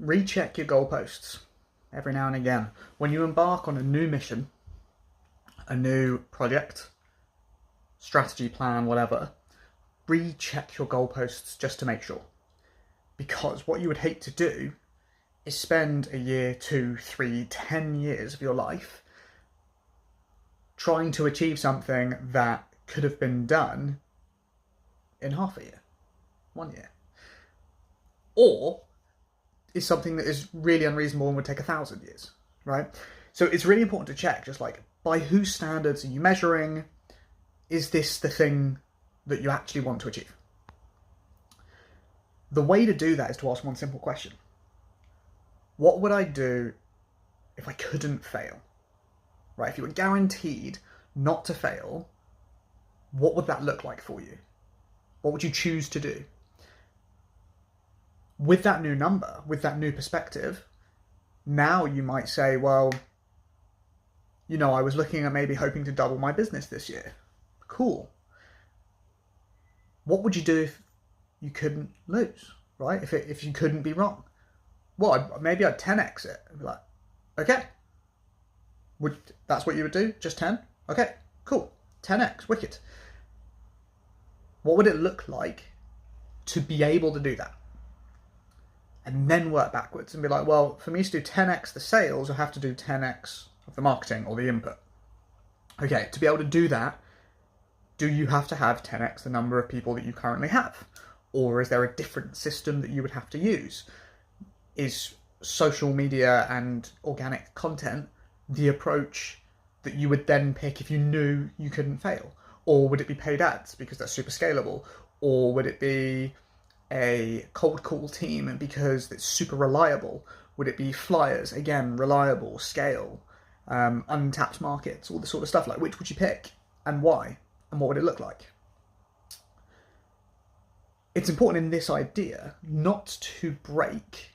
recheck your goalposts every now and again. When you embark on a new mission, a new project, strategy plan, whatever, recheck your goalposts just to make sure. Because what you would hate to do is spend a year, 2, 3, 10 years of your life trying to achieve something that could have been done in half a year, 1 year. Or is something that is really unreasonable and would take 1,000 years, right? So it's really important to check, just like, by whose standards are you measuring? Is this the thing that you actually want to achieve? The way to do that is to ask one simple question. What would I do if I couldn't fail? Right? If you were guaranteed not to fail, what would that look like for you? What would you choose to do? With that new number, with that new perspective, now you might say, well, you know, I was looking at maybe hoping to double my business this year. Cool. What would you do if you couldn't lose, right? If you couldn't be wrong? Well, maybe I'd 10x it. I'd be like, okay. That's what you would do? Just 10? Okay, cool. 10x, wicked. What would it look like to be able to do that? And then work backwards and be like, well, for me to do 10x the sales, I have to do 10x of the marketing or the input. Okay, to be able to do that, do you have to have 10x the number of people that you currently have? Or is there a different system that you would have to use? Is social media and organic content the approach that you would then pick if you knew you couldn't fail? Or would it be paid ads because that's super scalable? Or would it be a cold call team and because it's super reliable? Would it be flyers? Again, reliable, scale, untapped markets, all this sort of stuff. Like, which would you pick and why? And what would it look like? It's important in this idea not to break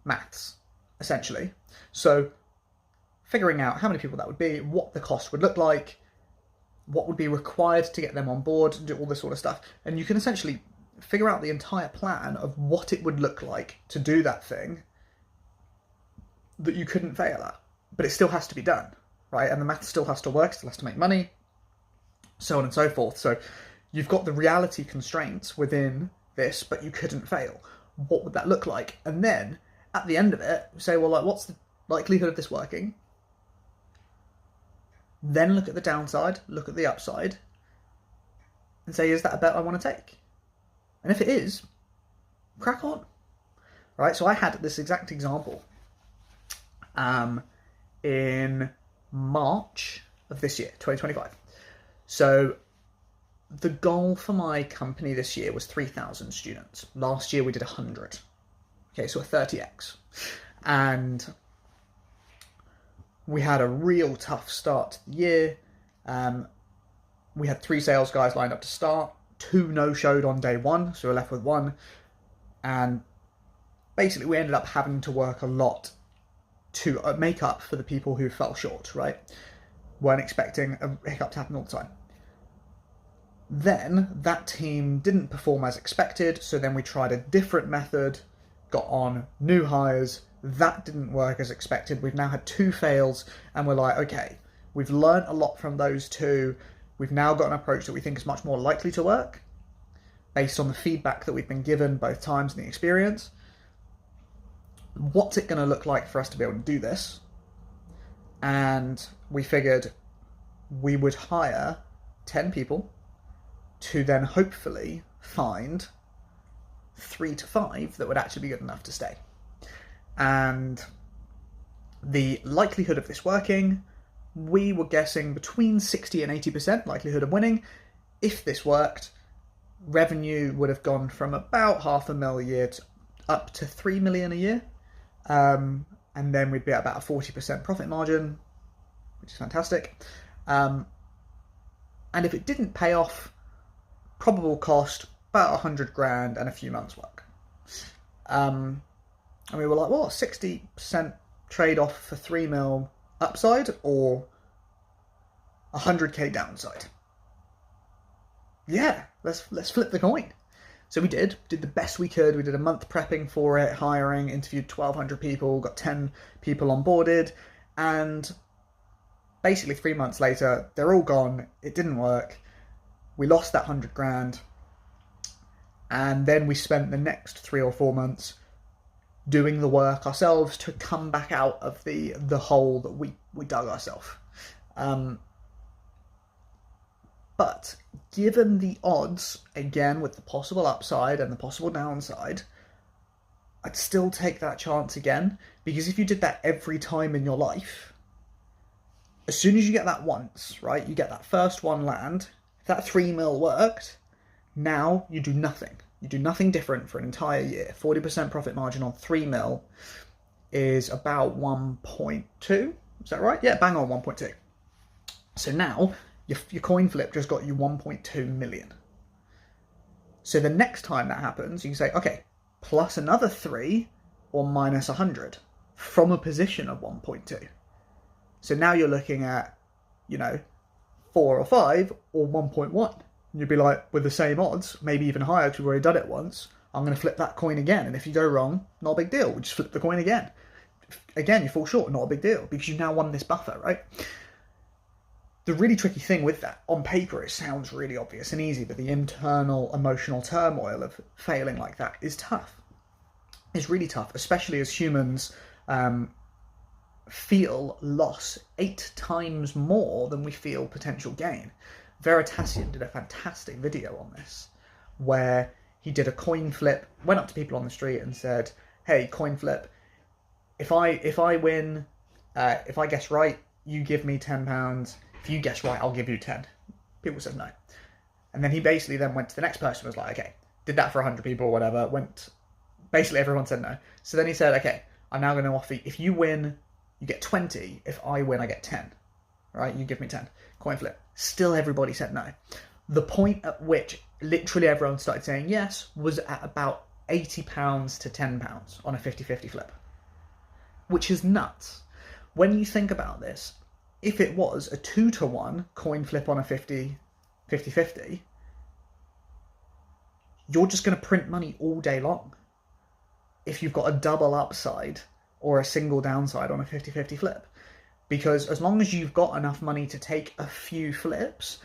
maths, essentially. So figuring out how many people that would be, what the cost would look like, what would be required to get them on board, and do all this sort of stuff. And you can essentially figure out the entire plan of what it would look like to do that thing that you couldn't fail at. But it still has to be done, right? And the math still has to work, still has to make money, so on and so forth. So you've got the reality constraints within this, but you couldn't fail. What would that look like? And then at the end of it, say, well, like, what's the likelihood of this working? Then look at the downside, look at the upside, and say, is that a bet I want to take? And if it is, crack on. Right? So I had this exact example in March of this year, 2025. So the goal for my company this year was 3,000 students. Last year we did 100. Okay, so a 30x. And we had a real tough start to the year. We had 3 sales guys lined up to start. 2 no-showed on day 1, so we're left with 1. And basically we ended up having to work a lot to make up for the people who fell short, right? Weren't expecting a hiccup to happen all the time. Then that team didn't perform as expected, so then we tried a different method, got on new hires. That didn't work as expected. We've now had 2 fails, and we're like, okay, we've learned a lot from those 2. We've now got an approach that we think is much more likely to work based on the feedback that we've been given both times and the experience. What's it going to look like for us to be able to do this? And we figured we would hire 10 people to then hopefully find 3 to 5 that would actually be good enough to stay. And the likelihood of this working, we were guessing between 60 and 80% likelihood of winning. If this worked, revenue would have gone from about $500,000 a year to up to $3 million a year. And then we'd be at about a 40% profit margin, which is fantastic. And if it didn't pay off, probable cost about $100,000 and a few months work. And we were like, well, 60% trade-off for 3 mil upside or 100K downside? Yeah, let's flip the coin. So we did the best we could. We did a month prepping for it, hiring, interviewed 1,200 people, got 10 people onboarded, and basically 3 months later, they're all gone. It didn't work. We lost that 100 grand. And then we spent the next 3 or 4 months doing the work ourselves to come back out of the hole that we dug ourselves. But given the odds, again, with the possible upside and the possible downside, I'd still take that chance again, because if you did that every time in your life, as soon as you get that once, right, you get that first one land, if that 3 mil worked, now you do nothing. You do nothing different for an entire year. 40% profit margin on 3 mil is about 1.2. Is that right? Yeah, bang on 1.2. So now your coin flip just got you 1.2 million. So the next time that happens, you can say, okay, plus another 3 or minus 100 from a position of 1.2. So now you're looking at, 4 or 5 or 1.1. And you'd be like, with the same odds, maybe even higher because we've already done it once, I'm going to flip that coin again. And if you go wrong, not a big deal. We just flip the coin again. Again, you fall short, not a big deal, because you've now won this buffer, right? The really tricky thing with that, on paper, it sounds really obvious and easy, but the internal emotional turmoil of failing like that is tough. It's really tough, especially as humans feel loss 8 times more than we feel potential gain. Veritasium did a fantastic video on this, where he did a coin flip, went up to people on the street and said, hey, coin flip, if I win, if I guess right, you give me £10. If you guess right, I'll give you 10. People said no. And then he basically then went to the next person and was like, okay, did that for 100 people or whatever, basically everyone said no. So then he said, okay, I'm now going to offer, if you win, you get 20. If I win, I get 10. Right? You give me 10. Coin flip. Still everybody said no. The point at which literally everyone started saying yes was at about £80 to £10 on a 50-50 flip, which is nuts. When you think about this, if it was a 2-to-1 coin flip on a 50-50, you're just going to print money all day long if you've got a double upside or a single downside on a 50-50 flip. Because as long as you've got enough money to take a few flips,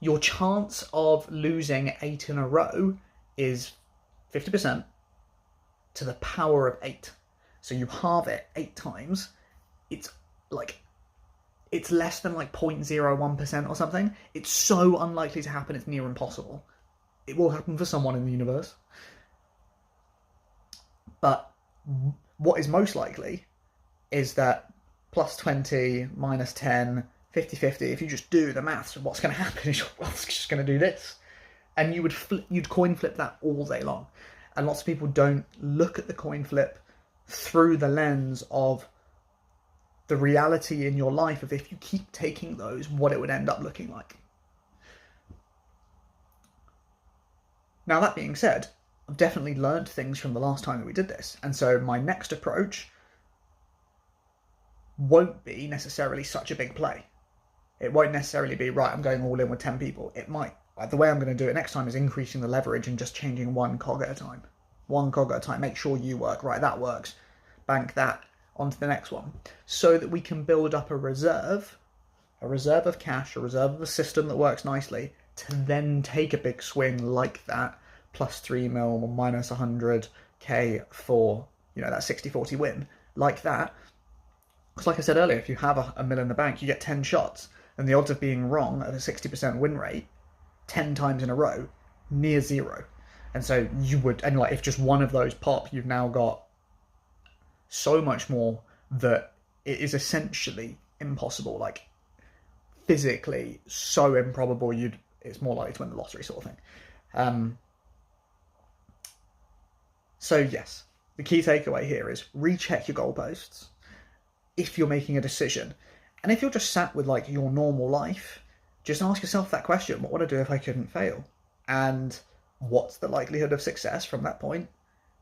your chance of losing 8 in a row is 50% to the power of 8. So you halve it 8 times, it's less than 0.01% or something. It's so unlikely to happen, it's near impossible. It will happen for someone in the universe. But what is most likely is that plus 20, minus 10, 50-50, if you just do the maths of what's going to happen, is your wealth's just going to do this. And you'd coin flip that all day long. And lots of people don't look at the coin flip through the lens of the reality in your life of if you keep taking those, what it would end up looking like. Now, that being said, I've definitely learned things from the last time that we did this. And so my next approach won't be necessarily such a big play. It won't necessarily be, right, I'm going all in with 10 people. It might. The way I'm going to do it next time is increasing the leverage and just changing one cog at a time. One cog at a time. Make sure you work. Right, that works. Bank that onto the next one. So that we can build up a reserve of cash, a reserve of a system that works nicely, to then take a big swing like that, plus 3 mil or minus 100k for, that 60-40 win, like that. Because like I said earlier, if you have a mil in the bank, you get 10 shots, and the odds of being wrong at a 60% win rate 10 times in a row, near zero. And so if just one of those pop, you've now got so much more that it is essentially impossible, physically so improbable it's more likely to win the lottery sort of thing. So yes, the key takeaway here is recheck your goalposts if you're making a decision. And if you're just sat with your normal life, just ask yourself that question: what would I do if I couldn't fail? And what's the likelihood of success from that point?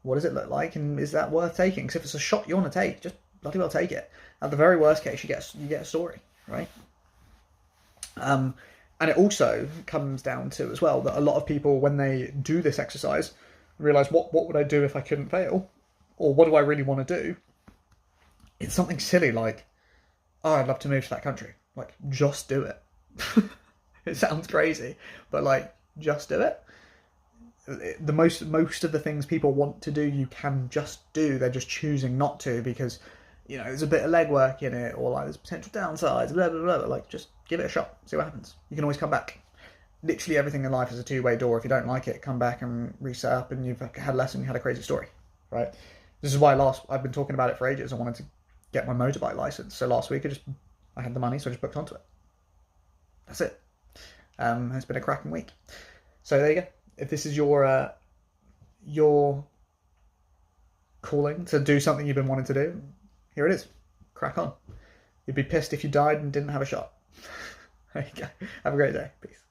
What does it look like? And is that worth taking? Because if it's a shot you want to take, just bloody well take it. At the very worst case, you get a story, right? And it also comes down to as well that a lot of people, when they do this exercise, realize what would I do if I couldn't fail, or what do I really want to do? It's something silly like, oh, I'd love to move to that country. Like, just do it. It sounds crazy, but like, just do it. The most of the things people want to do, you can just do. They're just choosing not to because, you know, there's a bit of legwork in it, or like there's potential downsides, blah blah blah. Like, just give it a shot, see what happens. You can always come back. Literally everything in life is a two-way door. If you don't like it, come back and reset up, and you've had a lesson, you had a crazy story, right? This is why I've been talking about it for ages. I wanted to get my motorbike license. So last week I had the money, so I just booked onto it. That's it. It's been a cracking week. So there you go. If this is your calling to do something you've been wanting to do, here it is. Crack on. You'd be pissed if you died and didn't have a shot. There you go. Have a great day. Peace.